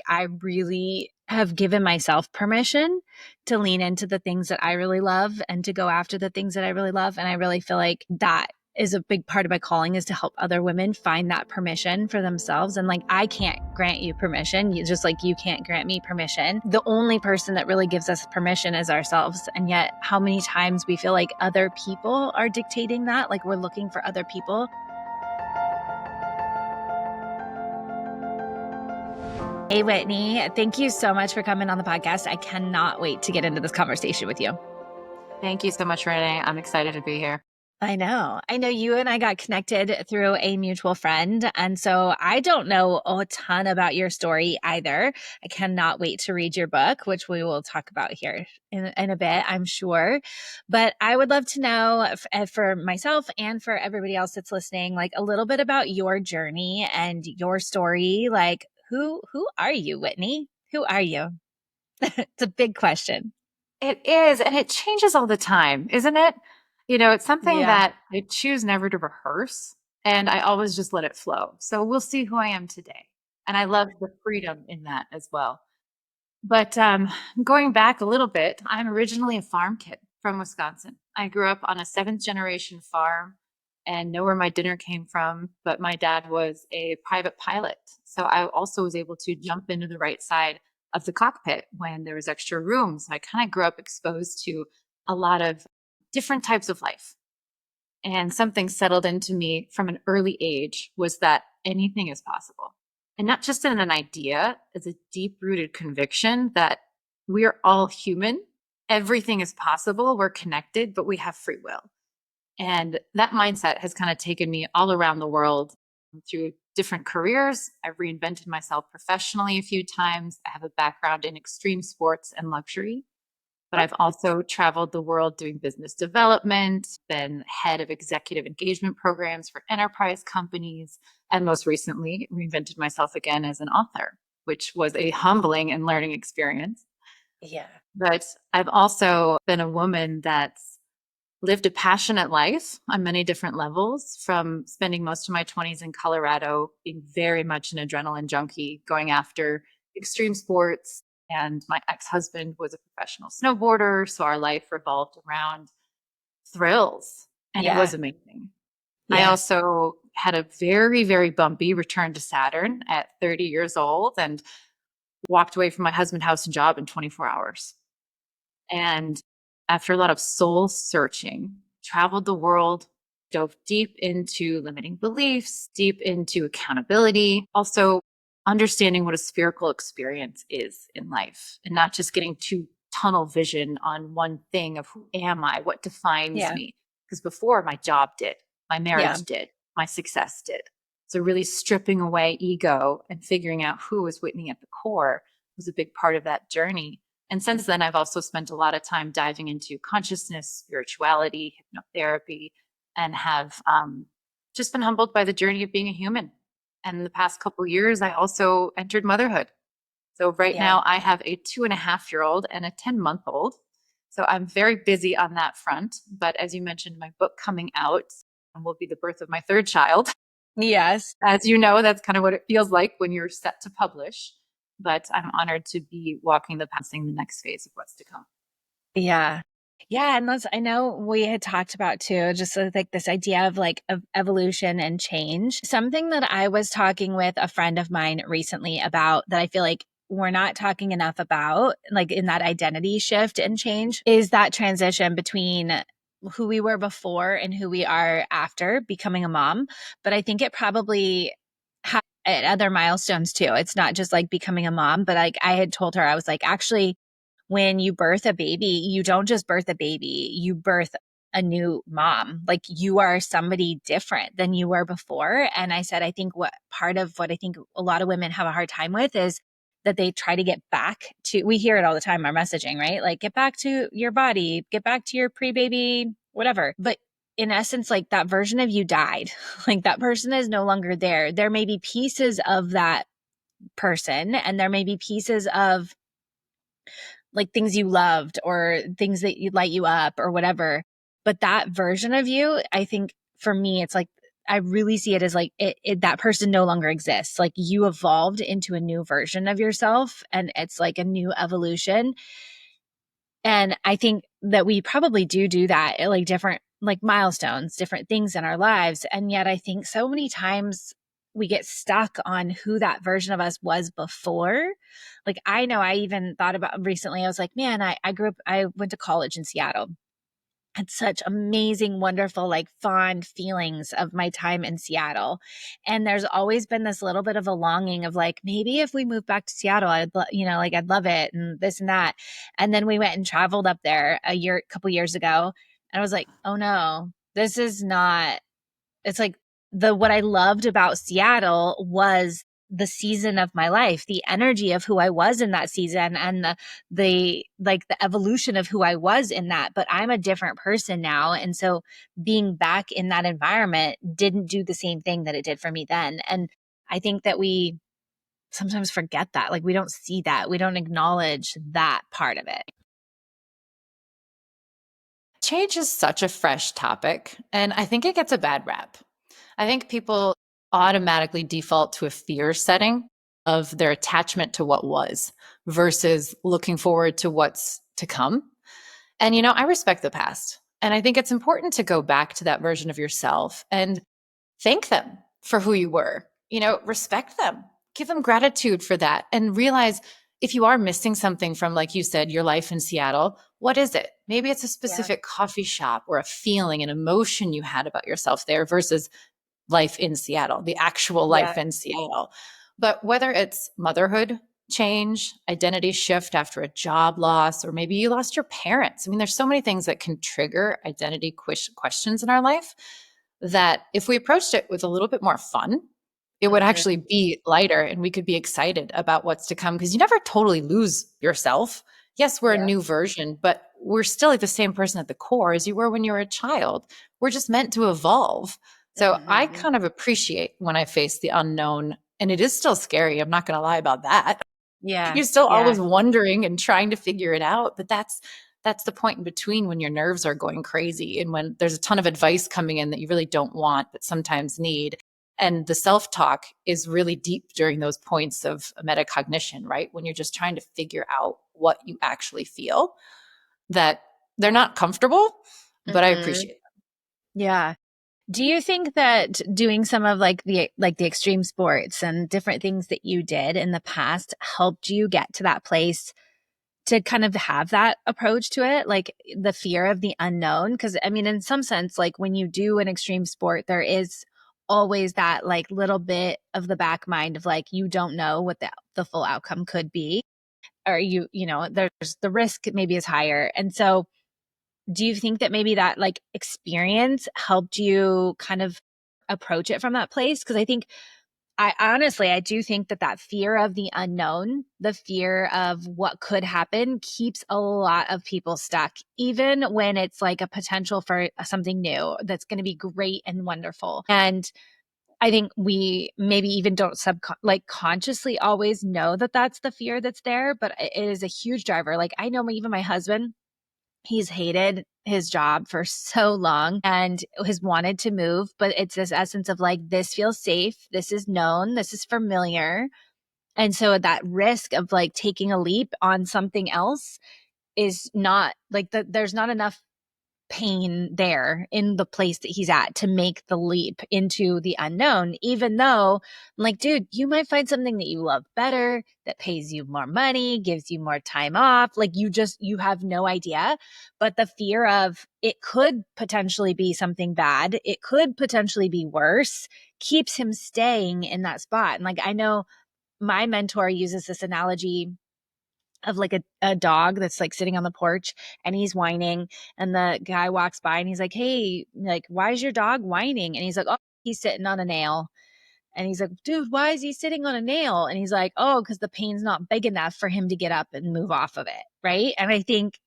I really have given myself permission to lean into the things that I really love and to go after the things that I really love. And I really feel like that is a big part of my calling, is to help other women find that permission for themselves. And like, I can't grant you permission, just like you can't grant me permission. The only person that really gives us permission is ourselves. And yet how many times we feel like other people are dictating that, like we're looking for other people. Hey, Whitney, thank you so much for coming on the podcast. I cannot wait to get into this conversation with you. Thank you so much, Renee. I'm excited to be here. I know you and I got connected through a mutual friend. And so I don't know a ton about your story either. I cannot wait to read your book, which we will talk about here in a bit, I'm sure. But I would love to know for myself and for everybody else that's listening, like a little bit about your journey and your story. Like, who are you, Whitney? Who are you? It's a big question. It is, and it changes all the time, isn't it? It's something Yeah. that I choose never to rehearse, and I always just let it flow. So we'll see who I am today. And I love the freedom in that as well. But going back a little bit, I'm originally a farm kid from Wisconsin. I grew up on a seventh generation farm and know where my dinner came from, but my dad was a private pilot. So I also was able to jump into the right side of the cockpit when there was extra room. So I kind of grew up exposed to a lot of different types of life. And something settled into me from an early age was that anything is possible. And not just in an idea, it's a deep rooted conviction that we are all human. Everything is possible. We're connected, but we have free will. And that mindset has kind of taken me all around the world through different careers. I've reinvented myself professionally a few times. I have a background in extreme sports and luxury, but I've also traveled the world doing business development, been head of executive engagement programs for enterprise companies, and most recently reinvented myself again as an author, which was a humbling and learning experience. Yeah. But I've also been a woman that's lived a passionate life on many different levels, from spending most of my 20s in Colorado, being very much an adrenaline junkie, going after extreme sports. And my ex-husband was a professional snowboarder. So our life revolved around thrills, and it was Yeah. amazing. I Yeah. also had a very, very bumpy return to Saturn at 30 years old and walked away from my husband, house, and job in 24 hours. And after a lot of soul searching, traveled the world, dove deep into limiting beliefs, deep into accountability, also understanding what a spherical experience is in life and not just getting too tunnel vision on one thing of who am I, what defines Yeah. me. Because before my job did, my Yeah. marriage did, my success did. So really stripping away ego and figuring out who is Whitney at the core was a big part of that journey. And since then, I've also spent a lot of time diving into consciousness, spirituality, hypnotherapy, and have just been humbled by the journey of being a human. And in the past couple of years, I also entered motherhood. So right Yeah. now, I have a 2.5-year-old and a 10-month-old. So I'm very busy on that front. But as you mentioned, my book coming out will be the birth of my third child. Yes. As you know, that's kind of what it feels like when you're set to publish. But I'm honored to be walking the passing the next phase of what's to come. Yeah. Yeah. And I know we had talked about too, just like this idea of like of evolution and change. Something that I was talking with a friend of mine recently about that I feel like we're not talking enough about, like in that identity shift and change, is that transition between who we were before and who we are after becoming a mom. But I think it probably at other milestones too. It's not just like becoming a mom, but like I had told her, I was like, actually, when you birth a baby, you don't just birth a baby, you birth a new mom. Like you are somebody different than you were before. And I said, I think what part of what I think a lot of women have a hard time with is that they try to get back to, we hear it all the time, our messaging, right? Like get back to your body, get back to your pre-baby, whatever. But in essence, like that version of you died. Like that person is no longer there. There may be pieces of that person and there may be pieces of like things you loved or things that you light you up or whatever. But that version of you, I think for me, it's like I really see it as like that person no longer exists. Like you evolved into a new version of yourself and it's like a new evolution. And I think that we probably do that at like different like milestones, different things in our lives. And yet I think so many times we get stuck on who that version of us was before. Like I know I even thought about recently, I was like, man, I went to college in Seattle, had such amazing, wonderful, like fond feelings of my time in Seattle. And there's always been this little bit of a longing of like, maybe if we moved back to Seattle, like I'd love it and this and that. And then we went and traveled up there couple years ago. And I was like, oh no, this is not, it's like what I loved about Seattle was the season of my life, the energy of who I was in that season and the evolution of who I was in that. But I'm a different person now. And so being back in that environment didn't do the same thing that it did for me then. And I think that we sometimes forget that. Like we don't see that. We don't acknowledge that part of it. Change is such a fresh topic, and I think it gets a bad rap. I think people automatically default to a fear setting of their attachment to what was versus looking forward to what's to come. And, I respect the past. And I think it's important to go back to that version of yourself and thank them for who you were, respect them, give them gratitude for that, and realize if you are missing something from, like you said, your life in Seattle, what is it? Maybe it's a Yeah. specific coffee shop or a feeling, an emotion you had about yourself there versus life in Seattle, the actual Yeah. life in Seattle. But whether it's motherhood change, identity shift after a job loss, or maybe you lost your parents. I mean, there's so many things that can trigger identity questions in our life that if we approached it with a little bit more fun, it would Mhm. actually be lighter and we could be excited about what's to come because you never totally lose yourself. Yes, we're a Yeah. new version, but we're still like the same person at the core as you were when you were a child. We're just meant to evolve. So I Mhm. kind of appreciate when I face the unknown, and it is still scary. I'm not going to lie about that. Yeah. You're still Yeah. always wondering and trying to figure it out, but that's the point in between when your nerves are going crazy and when there's a ton of advice coming in that you really don't want but sometimes need. And the self-talk is really deep during those points of metacognition, right? When you're just trying to figure out what you actually feel, that they're not comfortable, but I Mhm. appreciate Yeah. Do you think that doing some of like the extreme sports and different things that you did in the past helped you get to that place to kind of have that approach to it, like the fear of the unknown? Because I mean, in some sense, like when you do an extreme sport, there is always that like little bit of the back mind of like you don't know what the full outcome could be, or there's the risk maybe is higher, and so do you think that maybe that like experience helped you kind of approach it from that place? Because I think I do think that that fear of the unknown, the fear of what could happen keeps a lot of people stuck, even when it's like a potential for something new that's going to be great and wonderful. And I think we maybe even don't like consciously always know that that's the fear that's there, but it is a huge driver. Like I know even my husband, he's hated his job for so long and has wanted to move, but it's this essence of like, this feels safe. This is known. This is familiar. And so that risk of like taking a leap on something else is not like there's not enough pain there in the place that he's at to make the leap into the unknown, even though I'm like, dude, you might find something that you love better, that pays you more money, gives you more time off. Like you have no idea. But the fear of it could potentially be something bad, it could potentially be worse, keeps him staying in that spot. And like, I know my mentor uses this analogy of like a dog that's like sitting on the porch and he's whining, and the guy walks by and he's like, hey, like, why is your dog whining? And he's like, oh, he's sitting on a nail. And he's like, dude, why is he sitting on a nail? And he's like, oh, because the pain's not big enough for him to get up and move off of it. Right. And I think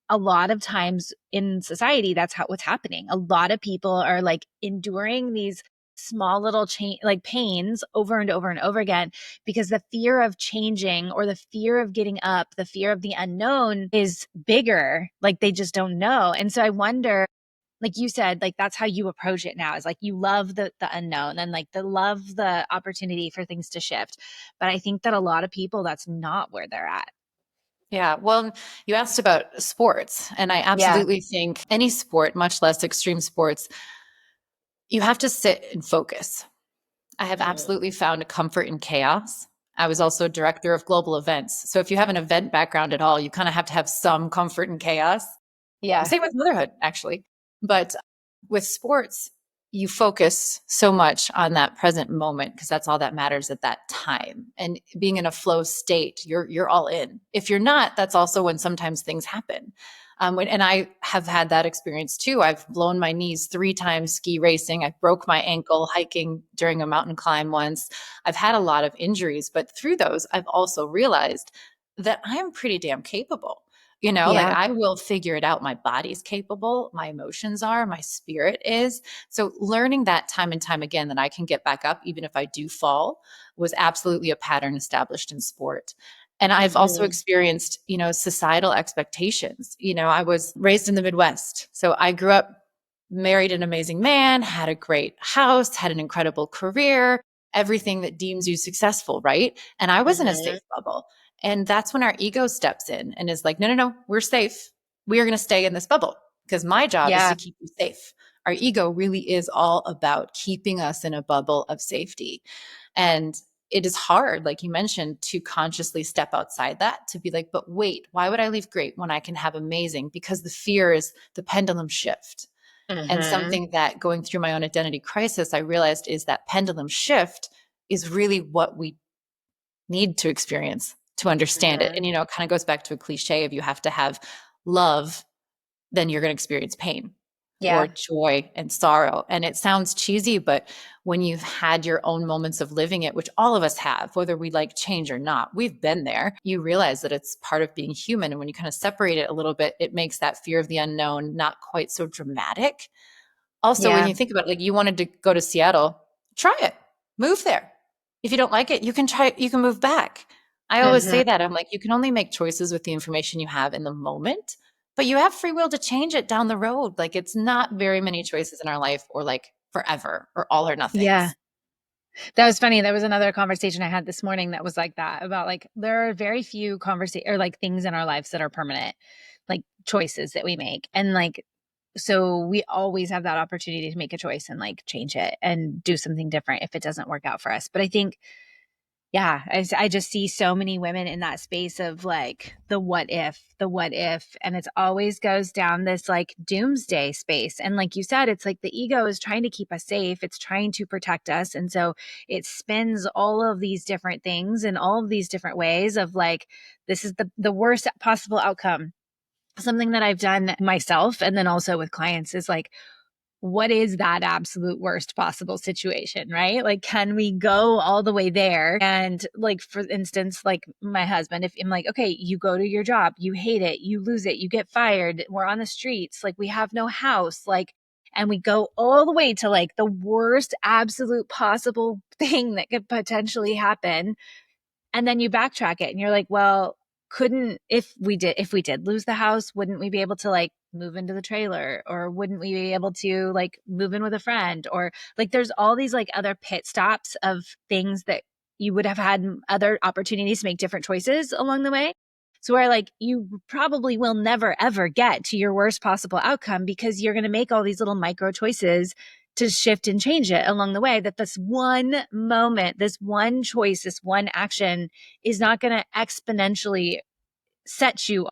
a lot of times in society, that's what's happening. A lot of people are like enduring these small little like pains over and over and over again because the fear of changing or the fear of getting up, the fear of the unknown is bigger. Like they just don't know. And so I wonder, like you said, like that's how you approach it now, is like you love the unknown and like the love the opportunity for things to shift. But I think that a lot of people, that's not where they're at. Yeah. Well, you asked about sports, and I Yeah. absolutely think any sport, much less extreme sports, you have to sit and focus. I have Mm. absolutely found a comfort in chaos. I was also director of global events. So if you have an event background at all, you kind of have to have some comfort in chaos. Yeah. Same with motherhood, actually. But with sports, you focus so much on that present moment because that's all that matters at that time. And being in a flow state, you're all in. If you're not, that's also when sometimes things happen. And I have had that experience too. I've blown my knees 3 times ski racing. I broke my ankle hiking during a mountain climb once. I've had a lot of injuries, but through those, I've also realized that I'm pretty damn capable. Like Yeah. I will figure it out. My body's capable, my emotions are, my spirit is. So learning that time and time again that I can get back up even if I do fall was absolutely a pattern established in sport. And I've also Hmm. experienced, societal expectations. I was raised in the Midwest. So I grew up, married an amazing man, had a great house, had an incredible career, everything that deems you successful, right? And I was in a Hmm. safe bubble. And that's when our ego steps in and is like, no, no, no, we're safe. We are going to stay in this bubble because my job is to Yeah. keep you safe. Our ego really is all about keeping us in a bubble of safety. And it is hard, like you mentioned, to consciously step outside that, to be like, but wait, why would I leave great when I can have amazing? Because the fear is the pendulum shift. And Hmm. something that going through my own identity crisis, I realized is that pendulum shift is really what we need to experience to understand it. Hmm. And, it kind of goes back to a cliche of you have to have love, then you're going to experience pain or Yeah. joy and sorrow. And it sounds cheesy, but when you've had your own moments of living it, which all of us have, whether we like change or not, we've been there, you realize that it's part of being human. And when you kind of separate it a little bit, it makes that fear of the unknown not quite so dramatic. Also, when Yeah. you think about it, like you wanted to go to Seattle, try it, move there. If you don't like it, you can move back. I always Hmm. say that. I'm like, you can only make choices with the information you have in the moment, but you have free will to change it down the road. Like it's not very many choices in our life or like forever or all or Yeah. nothings. That was funny. There was another conversation I had this morning that was like that, about like there are very few conversation or like things in our lives that are permanent, like choices that we make. And like so we always have that opportunity to make a choice and like change it and do something different if it doesn't work out for us. But I think, yeah, I just see so many women in that space of like the what if, and it's always goes down this like doomsday space. And like you said, it's like the ego is trying to keep us safe, it's trying to protect us. And so it spins all of these different things in all of these different ways of like, this is the worst possible outcome. Something that I've done myself and then also with clients is like, what is that absolute worst possible situation, right? Like, can we go all the way there? And like, for instance, like my husband, if I'm like, okay, you go to your job, you hate it, you lose it, you get fired, we're on the streets, like we have no house, like, and we go all the way to like the worst absolute possible thing that could potentially happen, and then you backtrack it and you're like, well, couldn't, if we did lose the house, wouldn't we be able to like move into the trailer, or wouldn't we be able to like move in with a friend, or like there's all these like other pit stops of things that you would have had other opportunities to make different choices along the way. So where like you probably will never ever get to your worst possible outcome because you're going to make all these little micro choices to shift and change it along the way, that this one moment, this one choice, this one action is not going to exponentially set you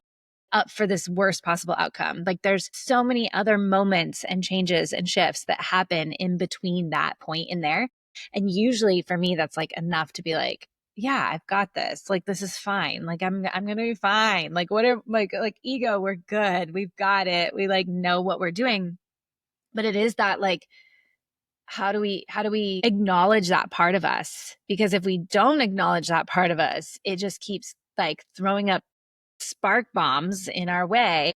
up for this worst possible outcome. Like there's so many other moments and changes and shifts that happen in between that point in there. And usually for me, that's like enough to be like, yeah, I've got this. Like this is fine. Like I'm gonna be fine. Like whatever, like ego, we're good. We've got it. We like know what we're doing. But it is that like, how do we acknowledge that part of us? Because if we don't acknowledge that part of us, it just keeps like throwing up spark bombs in our way,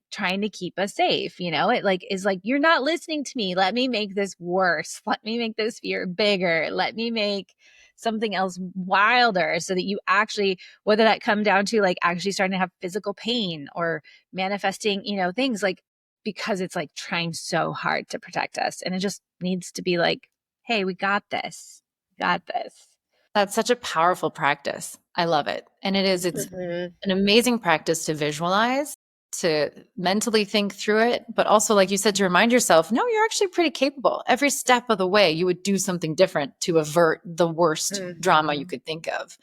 trying to keep us safe. It like is like, you're not listening to me, let me make this worse, let me make this fear bigger, let me make something else wilder, so that you actually, whether that come down to like actually starting to have physical pain or manifesting things like because it's like trying so hard to protect us. And it just needs to be like, hey, we got this. We got this. That's such a powerful practice. I love it. And it's Mhm. an amazing practice to visualize, to mentally think through it, but also, like you said, to remind yourself, no, you're actually pretty capable. Every step of the way, you would do something different to avert the worst drama you Mhm. could think of.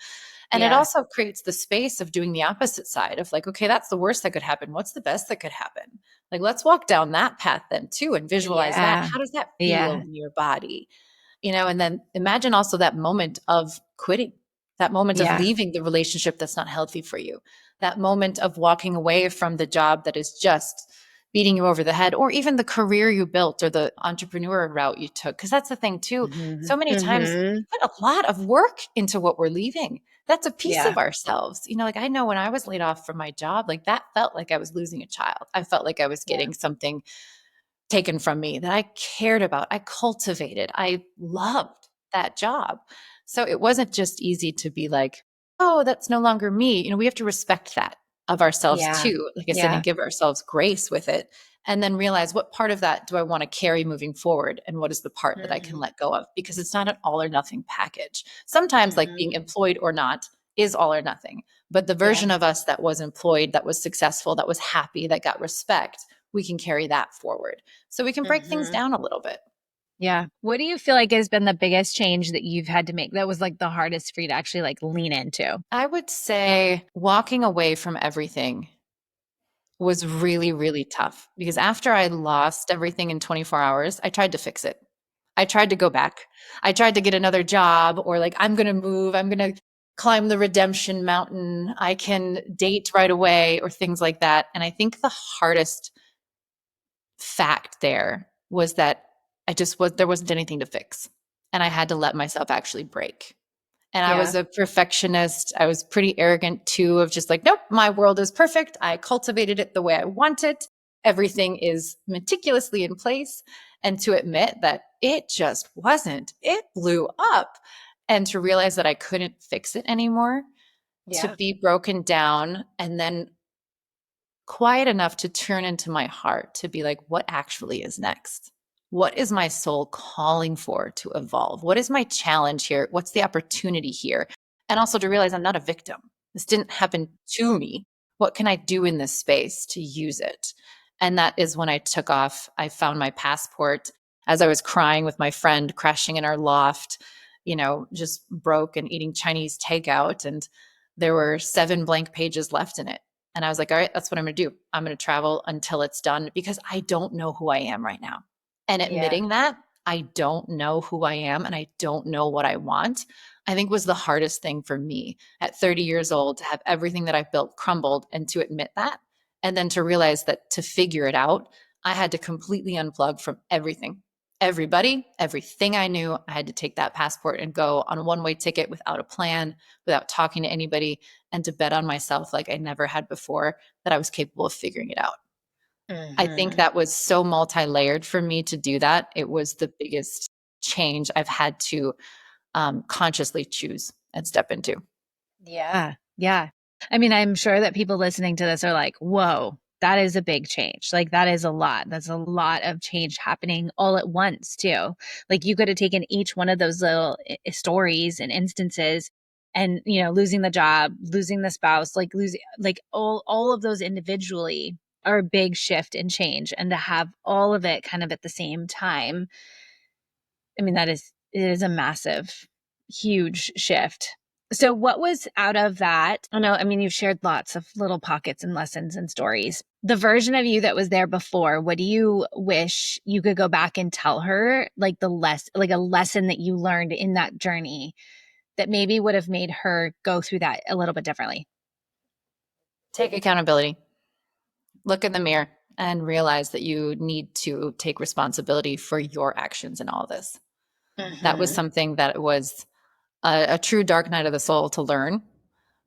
And it Yeah. also creates the space of doing the opposite side of like, okay, that's the worst that could happen. What's the best that could happen? Like, let's walk down that path then too and visualize that. Yeah. How does that feel Yeah. in your body? And then imagine also that moment of quitting, that moment of Yeah. leaving the relationship that's not healthy for you, that moment of walking away from the job that is just beating you over the head, or even the career you built or the entrepreneur route you took. Because that's the thing, too. So Mhm. many times we Mhm. put a lot of work into what we're leaving. That's a piece Yeah. of ourselves. Like I know when I was laid off from my job, like that felt like I was losing a child. I felt like I was Yeah. getting something taken from me that I cared about, I cultivated, I loved that job. So it wasn't just easy to be like, oh, that's no longer me. We have to respect that of ourselves Yeah. too, like I said, and Yeah. give ourselves grace with it. And then realize what part of that do I want to carry moving forward? And what is the part that I can Mhm. let go of? Because it's not an all or nothing package. Sometimes, like being Mhm. employed or not is all or nothing. But the Yeah. version of us that was employed, that was successful, that was happy, that got respect, we can carry that forward. So we can break things Mhm. down a little bit. Yeah. What do you feel like has been the biggest change that you've had to make that was like the hardest for you to actually like lean into? I would say walking away from everything was really, really tough because after I lost everything in 24 hours, I tried to fix it. I tried to go back. I tried to get another job or like, I'm going to move. I'm going to climb the redemption mountain. I can date right away or things like that. And I think the hardest fact there was that there wasn't anything to fix. And I had to let myself actually break. And I Yeah. was a perfectionist. I was pretty arrogant too, of just like, nope, my world is perfect. I cultivated it the way I want it. Everything is meticulously in place. And to admit that it just wasn't, it blew up. And to realize that I couldn't fix it anymore, to Yeah. be broken down and then quiet enough to turn into my heart to be like, what actually is next? What is my soul calling for to evolve? What is my challenge here? What's the opportunity here? And also to realize I'm not a victim. This didn't happen to me. What can I do in this space to use it? And that is when I took off. I found my passport as I was crying with my friend, crashing in our loft, just broke and eating Chinese takeout. And there were 7 blank pages left in it. And I was like, all right, that's what I'm going to do. I'm going to travel until it's done because I don't know who I am right now. And Yeah. admitting that I don't know who I am and I don't know what I want, I think was the hardest thing for me at 30 years old to have everything that I've built crumbled and to admit that. And then to realize that to figure it out, I had to completely unplug from everything, everybody, everything I knew. I had to take that passport and go on a one-way ticket without a plan, without talking to anybody, and to bet on myself like I never had before that I was capable of figuring it out. I think Mhm. that was so multi-layered for me to do that. It was the biggest change I've had to consciously choose and step into. Yeah. Yeah. I mean, I'm sure that people listening to this are like, whoa, that is a big change. Like, that is a lot. That's a lot of change happening all at once, too. Like, you could have taken each one of those little stories and instances and, losing the job, losing the spouse, like, losing, like, all of those individually are a big shift and change. And to have all of it kind of at the same time, I mean, it is a massive, huge shift. So what was out of that? I know, I mean, you've shared lots of little pockets and lessons and stories. The version of you that was there before, what do you wish you could go back and tell her? Like a lesson that you learned in that journey that maybe would have made her go through that a little bit differently. Take accountability, look in the mirror, and realize that you need to take responsibility for your actions in all of this. That was Hmm. something that was a true dark night of the soul to learn,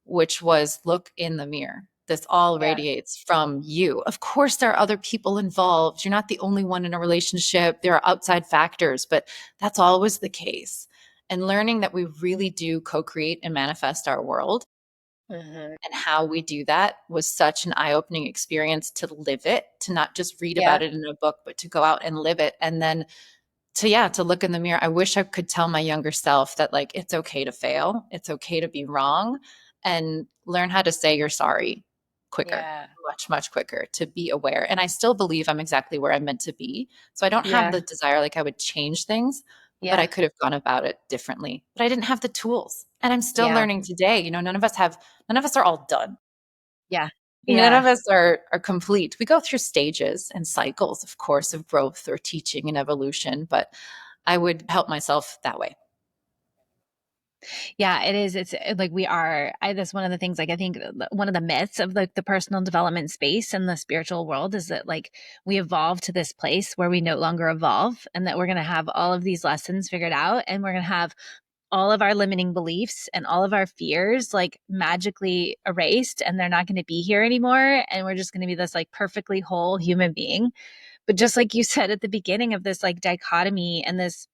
which was look in the mirror. This all Yeah. radiates from you. Of course, there are other people involved. You're not the only one in a relationship. There are outside factors, but that's always the case. And learning that we really do co create and manifest our world Hmm. And how we do that was such an eye-opening experience to live it, to not just read Yeah. about it in a book, but to go out and live it. And then to, yeah, to look in the mirror. I wish I could tell my younger self that like it's okay to fail, it's okay to be wrong, and learn how to say you're sorry quicker, Yeah. much quicker, to be aware. And I still believe I'm exactly where I'm meant to be. So I don't have Yeah. the desire like I would change things, but I Yeah. could have gone about it differently. But I didn't have the tools. And I'm still Yeah. learning today. None of us are all done. Yeah. None Yeah. of us are complete. We go through stages and cycles, of course, of growth or teaching and evolution, but I would help myself that way. Yeah, it is. It's like we are. That's one of the things. Like I think one of the myths of like the personal development space and the spiritual world is that like we evolve to this place where we no longer evolve, and that we're going to have all of these lessons figured out, and we're going to have all of our limiting beliefs and all of our fears like magically erased, and they're not going to be here anymore, and we're just going to be this like perfectly whole human being. But just like you said at the beginning of this like dichotomy and this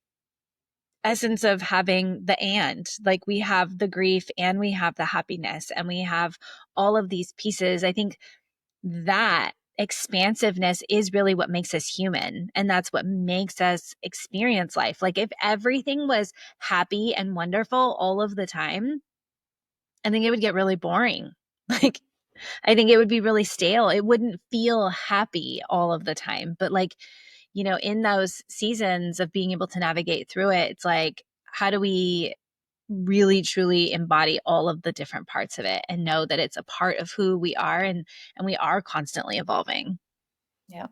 essence of having the and like we have the grief and we have the happiness and we have all of these pieces. I think that expansiveness is really what makes us human, and that's what makes us experience life. Like if everything was happy and wonderful all of the time, I think it would get really boring. Like I think it would be really stale. It wouldn't feel happy all of the time. But like, in those seasons of being able to navigate through it, it's like, how do we really truly embody all of the different parts of it and know that it's a part of who we are, and we are constantly evolving. Yeah.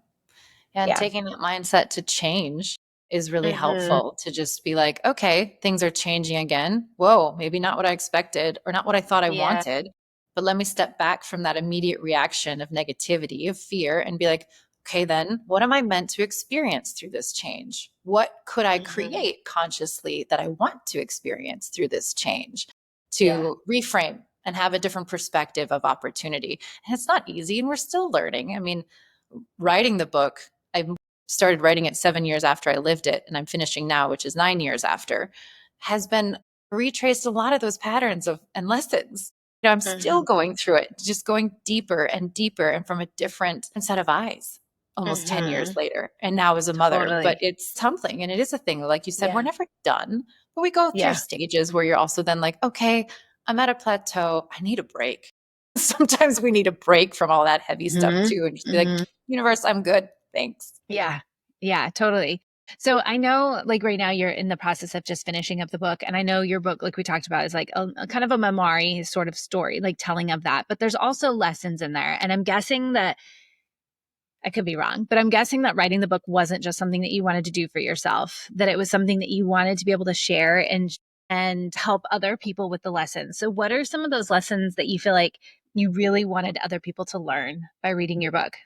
And Yeah. taking that mindset to change is really Hmm. helpful, to just be like, okay, things are changing again. Whoa, maybe not what I expected or not what I thought I Yeah. wanted. But let me step back from that immediate reaction of negativity, of fear, and be like, okay, then what am I meant to experience through this change? What could I Hmm. create consciously that I want to experience through this change? Yeah. To reframe and have a different perspective of opportunity. And it's not easy, and we're still learning. I mean, writing the book, I started writing it 7 years after I lived it, and I'm finishing now, which is 9 years after, has been retraced a lot of those patterns of and lessons. I'm still Hmm. going through it, just going deeper and deeper and from a different set of eyes almost 10 years Hmm. later. And now as a mother, but Totally. it's something, and it is a thing. Like you said, we're Yeah. never done, but we go through Yeah. stages where you're also then like, okay, I'm at a plateau. I need a break. Sometimes we need a break from all that heavy stuff Hmm. too, and just be like, Hmm. universe, I'm good. Thanks. Yeah. Yeah, totally. So I know like right now you're in the process of just finishing up the book. And I know your book, like we talked about, is like a kind of a memoir sort of story, like telling of that. But there's also lessons in there. And I'm guessing that I could be wrong, but I'm guessing that writing the book wasn't just something that you wanted to do for yourself, that it was something that you wanted to be able to share and help other people with the lessons. So what are some of those lessons that you feel like you really wanted other people to learn by reading your book?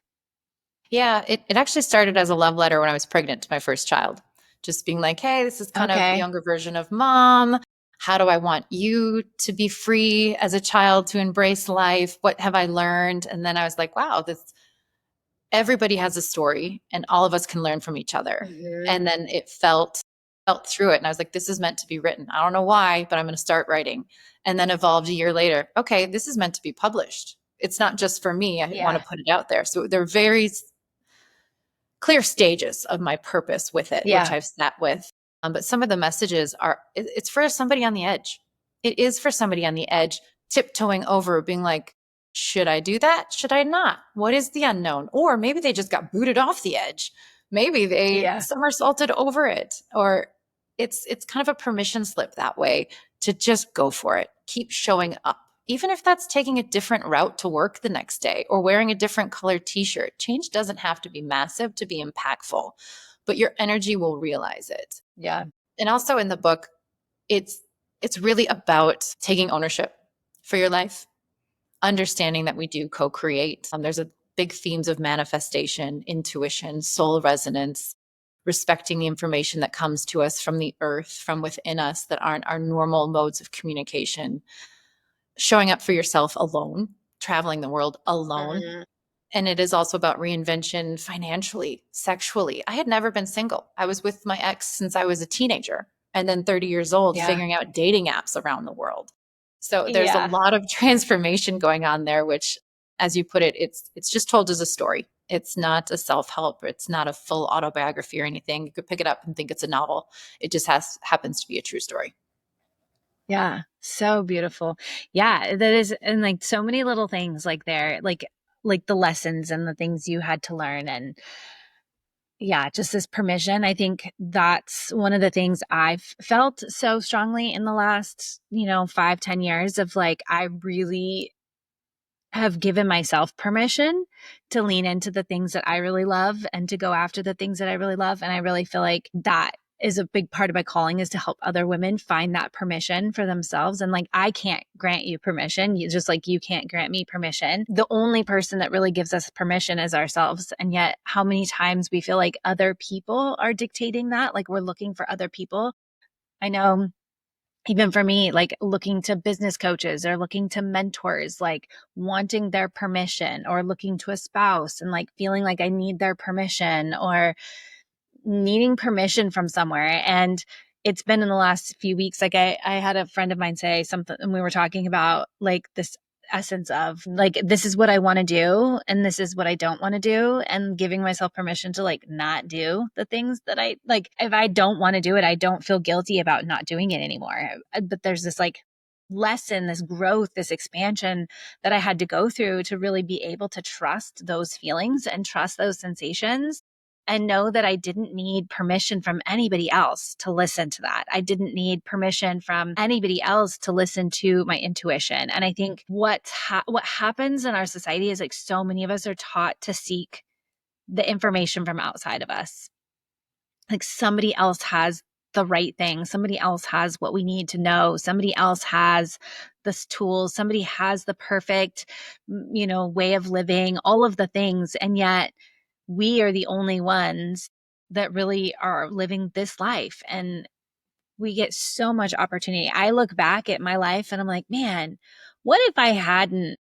Yeah, it actually started as a love letter when I was pregnant to my first child. Just being like, hey, this is kind of the Okay. younger version of mom. How do I want you to be free as a child to embrace life? What have I learned? And then I was like, wow, this everybody has a story and all of us can learn from each other. Hmm. And then it felt through it. And I was like, this is meant to be written. I don't know why, but I'm going to start writing. And then evolved a year later. Okay, this is meant to be published. It's not just for me. I want Yeah. to put it out there. So they're very clear stages of my purpose with it, which Yeah. I've sat with. But some of the messages are, it's for somebody on the edge. It is for somebody on the edge, tiptoeing over, being like, should I do that? Should I not? What is the unknown? Or maybe they just got booted off the edge. Maybe they Yeah. somersaulted over it. Or it's kind of a permission slip that way, to just go for it. Keep showing up. Even if that's taking a different route to work the next day or wearing a different colored t-shirt. Change doesn't have to be massive to be impactful, but your energy will realize it. Yeah. And also in the book, it's it's really about taking ownership for your life, understanding that we do co-create. There's a big themes of manifestation, intuition, soul resonance, respecting the information that comes to us from the earth, from within us, that aren't our normal modes of communication, showing up for yourself alone, traveling the world alone. Hmm. And it is also about reinvention financially, sexually. I had never been single. I was with my ex since I was a teenager, and then 30 years old, Yeah. figuring out dating apps around the world. So there's a Yeah. lot of transformation going on there, which, as you put it, it's just told as a story. It's not a self-help. It's not a full autobiography or anything. You could pick it up and think it's a novel. It just happens to be a true story. Yeah. So beautiful. Yeah. That is, and like so many little things like there, like the lessons and the things you had to learn. And yeah, just this permission. I think that's one of the things I've felt so strongly in the last, 5, 10 years of like, I really have given myself permission to lean into the things that I really love and to go after the things that I really love. And I really feel like that is a big part of my calling, is to help other women find that permission for themselves. And like, I can't grant you permission. You just like, you can't grant me permission. The only person that really gives us permission is ourselves. And yet how many times we feel like other people are dictating that, like we're looking for other people. I know even for me, like looking to business coaches or looking to mentors, like wanting their permission, or looking to a spouse and like feeling like I need their permission, or needing permission from somewhere. And it's been in the last few weeks, like I had a friend of mine say something, and we were talking about like this essence of like, this is what I want to do and this is what I don't want to do, and giving myself permission to like not do the things that I like. If I don't want to do it, I don't feel guilty about not doing it anymore. But there's this like lesson, this growth, this expansion that I had to go through to really be able to trust those feelings and trust those sensations, and know that I didn't need permission from anybody else to listen to that. I didn't need permission from anybody else to listen to my intuition. And I think what happens in our society is like, so many of us are taught to seek the information from outside of us. Like somebody else has the right thing, somebody else has what we need to know, somebody else has this tools, somebody has the perfect, way of living, all of the things. And yet we are the only ones that really are living this life. And we get so much opportunity. I look back at my life and I'm like, man, what if I hadn't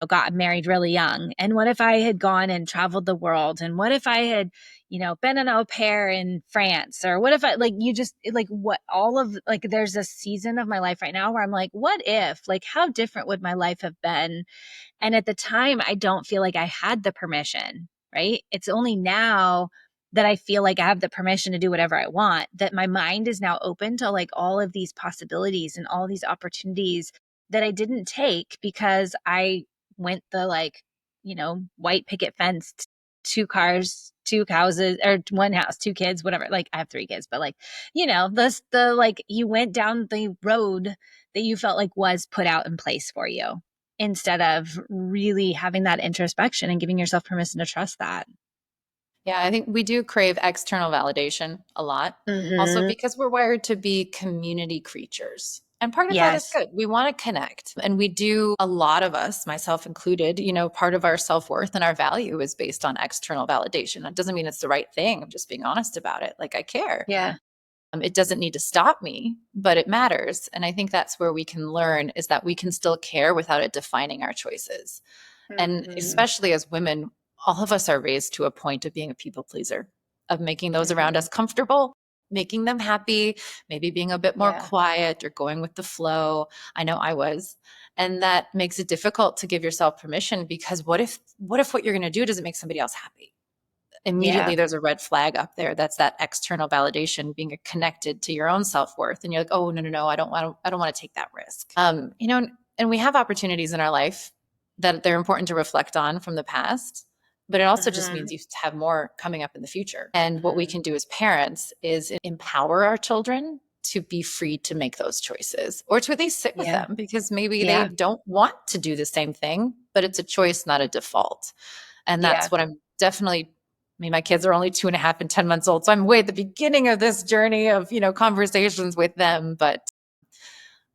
got married really young? And what if I had gone and traveled the world? And what if I had, been an au pair in France? Or what if I, like, you just like, what all of, like, there's a season of my life right now where I'm like, what if, like, how different would my life have been? And at the time, I don't feel like I had the permission, right? It's only now that I feel like I have the permission to do whatever I want, that my mind is now open to like all of these possibilities and all these opportunities that I didn't take because I went the like, white picket fence, 2 cars, 2 houses, or 1 house, 2 kids, whatever. Like I have 3 kids, but like, the like you went down the road that you felt like was put out in place for you, instead of really having that introspection and giving yourself permission to trust that. Yeah, I think we do crave external validation a lot. Also, Mm-hmm. because we're wired to be community creatures. And part of that is Yes. good. We want to connect. And we do, a lot of us, myself included, part of our self worth and our value is based on external validation. That doesn't mean it's the right thing. I'm just being honest about it. Like, I care. Yeah. It doesn't need to stop me, but it matters. And I think that's where we can learn, is that we can still care without it defining our choices. And Mm-hmm. especially as women, all of us are raised to a point of being a people pleaser, of making those around Mm-hmm. us comfortable, making them happy, maybe being a bit more Yeah. quiet or going with the flow. I know I was. And that makes it difficult to give yourself permission, because what if what you're going to do doesn't make somebody else happy? Yeah. Immediately there's a red flag up there. That's that external validation being connected to your own self-worth. And you're like, oh, no, I don't want to take that risk. And we have opportunities in our life that they're important to reflect on from the past, but it also just Mm-hmm. means you have more coming up in the future. And what we Mm-hmm. can do as parents is empower our children to be free to make those choices, or to at least sit with Yeah. them, because maybe they Yeah. don't want to do the same thing, but it's a choice, not a default. And Yeah. that's what I'm definitely, I mean, my kids are only 2.5 and 10 months old. So I'm way at the beginning of this journey of, conversations with them. But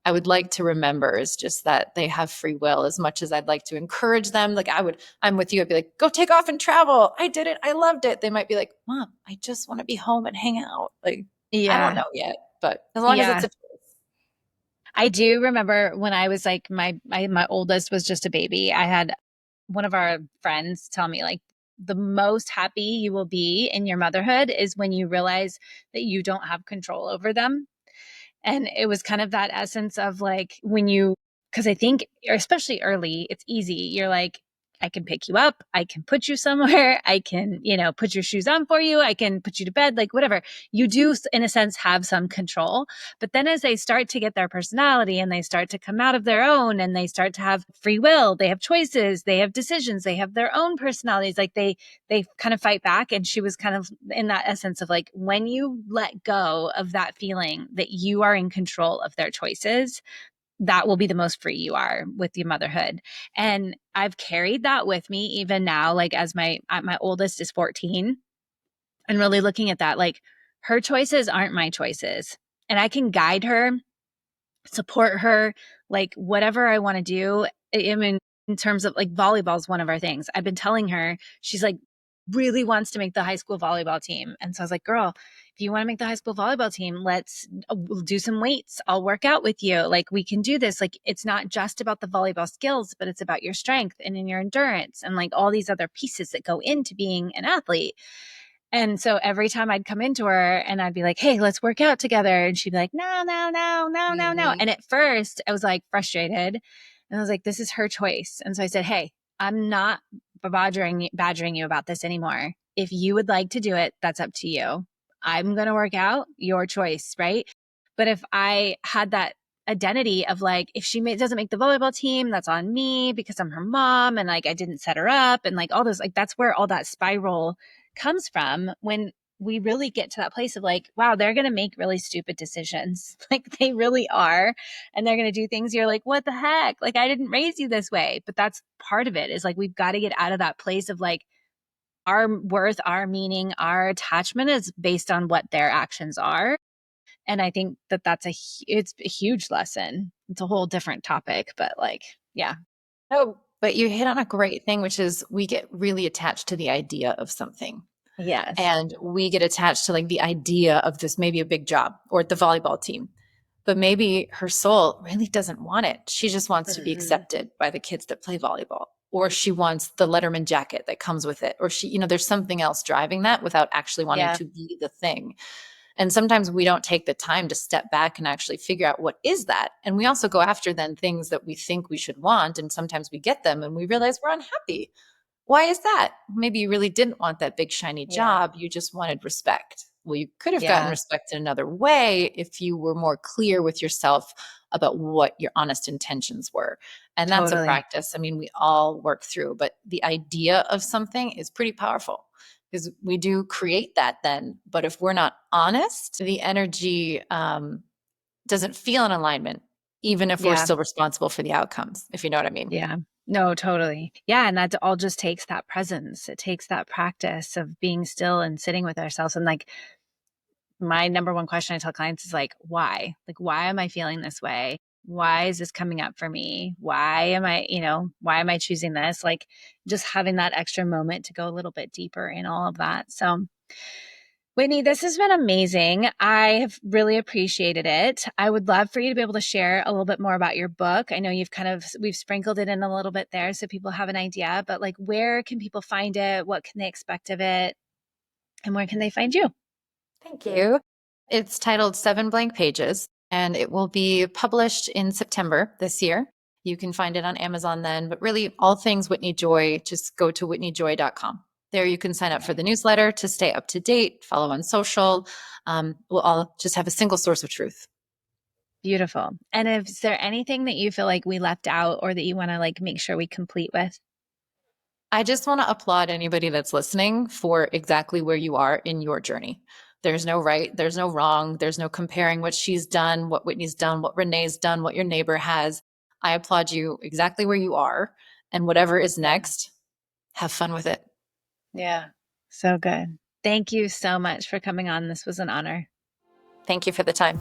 I would like to remember is just that they have free will, as much as I'd like to encourage them. Like, I'm with you. I'd be like, go take off and travel. I did it. I loved it. They might be like, Mom, I just want to be home and hang out. Like, I don't Yeah. know yet, but as long as it's Yeah. a choice. I do remember when I was like my oldest was just a baby. I had one of our friends tell me like, the most happy you will be in your motherhood is when you realize that you don't have control over them. And it was kind of that essence of like, when you because I think, especially early, it's easy. You're like, I can pick you up. I can put you somewhere. I can, put your shoes on for you. I can put you to bed, like whatever. You do, in a sense, have some control. But then as they start to get their personality and they start to come out of their own and they start to have free will, they have choices, they have decisions, they have their own personalities, like they kind of fight back. And she was kind of in that essence of like, when you let go of that feeling that you are in control of their choices, that will be the most free you are with your motherhood. And I've carried that with me even now, like as my oldest is 14, and really looking at that, like her choices aren't my choices. And I can guide her, support her, like whatever I want to do. I mean, in terms of like volleyball is one of our things. I've been telling her, she's like, really wants to make the high school volleyball team. And so I was like, girl, if you want to make the high school volleyball team, we'll do some weights. I'll work out with you. Like we can do this. Like it's not just about the volleyball skills, but it's about your strength and in your endurance and like all these other pieces that go into being an athlete. And so every time I'd come into her and I'd be like, hey, let's work out together. And she'd be like, no, no, no, no, no, no. Mhm. And at first I was like frustrated. And I was like, this is her choice. And so I said, hey, I'm not badgering you about this anymore. If you would like to do it, that's up to you. I'm going to work out, your choice, right? But if I had that identity of like, if doesn't make the volleyball team, that's on me because I'm her mom and like I didn't set her up and like all those, like that's where all that spiral comes from when we really get to that place of like, wow, they're going to make really stupid decisions. Like they really are. And they're going to do things you're like, what the heck? Like I didn't raise you this way. But that's part of it is like, we've got to get out of that place of like our worth, our meaning, our attachment is based on what their actions are. And I think that it's a huge lesson. It's a whole different topic, but like, yeah. No, but you hit on a great thing, which is we get really attached to the idea of something. Yes. And we get attached to like the idea of this, maybe a big job or the volleyball team. But maybe her soul really doesn't want it. She just wants to be Mm-hmm. accepted by the kids that play volleyball. Or she wants the Letterman jacket that comes with it. Or there's something else driving that without actually wanting Yeah, to be the thing. And sometimes we don't take the time to step back and actually figure out what is that. And we also go after then things that we think we should want. And sometimes we get them and we realize we're unhappy. Why is that? Maybe you really didn't want that big shiny yeah, job. You just wanted respect. Well, you could have gotten yeah, respect in another way if you were more clear with yourself about what your honest intentions were. And that's a totally. practice. I mean, we all work through, but the idea of something is pretty powerful because we do create that then. But if we're not honest, the energy doesn't feel in alignment, even if we're Yeah, still responsible for the outcomes, if you know what I mean. yeah. No, totally. Yeah, and that all just takes that presence. It takes that practice of being still and sitting with ourselves. And like my number one question I tell clients is like, why? Like, why am I feeling this way? Why is this coming up for me? Why am I choosing this? Like just having that extra moment to go a little bit deeper in all of that. So Whitney, this has been amazing. I have really appreciated it. I would love for you to be able to share a little bit more about your book. I know we've sprinkled it in a little bit there so people have an idea, but like, where can people find it? What can they expect of it? And where can they find you? Thank you. It's titled Seven Blank Pages, and it will be published in September this year. You can find it on Amazon then, but really all things Whitney Joy, just go to whitneyjoy.com. There you can sign up for the newsletter to stay up to date, follow on social. We'll all just have a single source of truth. Beautiful. And is there anything that you feel like we left out or that you want to like make sure we complete with? I just want to applaud anybody that's listening for exactly where you are in your journey. There's no right, there's no wrong, there's no comparing what she's done, what Whitney's done, what Renee's done, what your neighbor has. I applaud you exactly where you are. And whatever is Yeah. next, have fun with it. Yeah. So good. Thank you so much for coming on. This was an honor. Thank you for the time.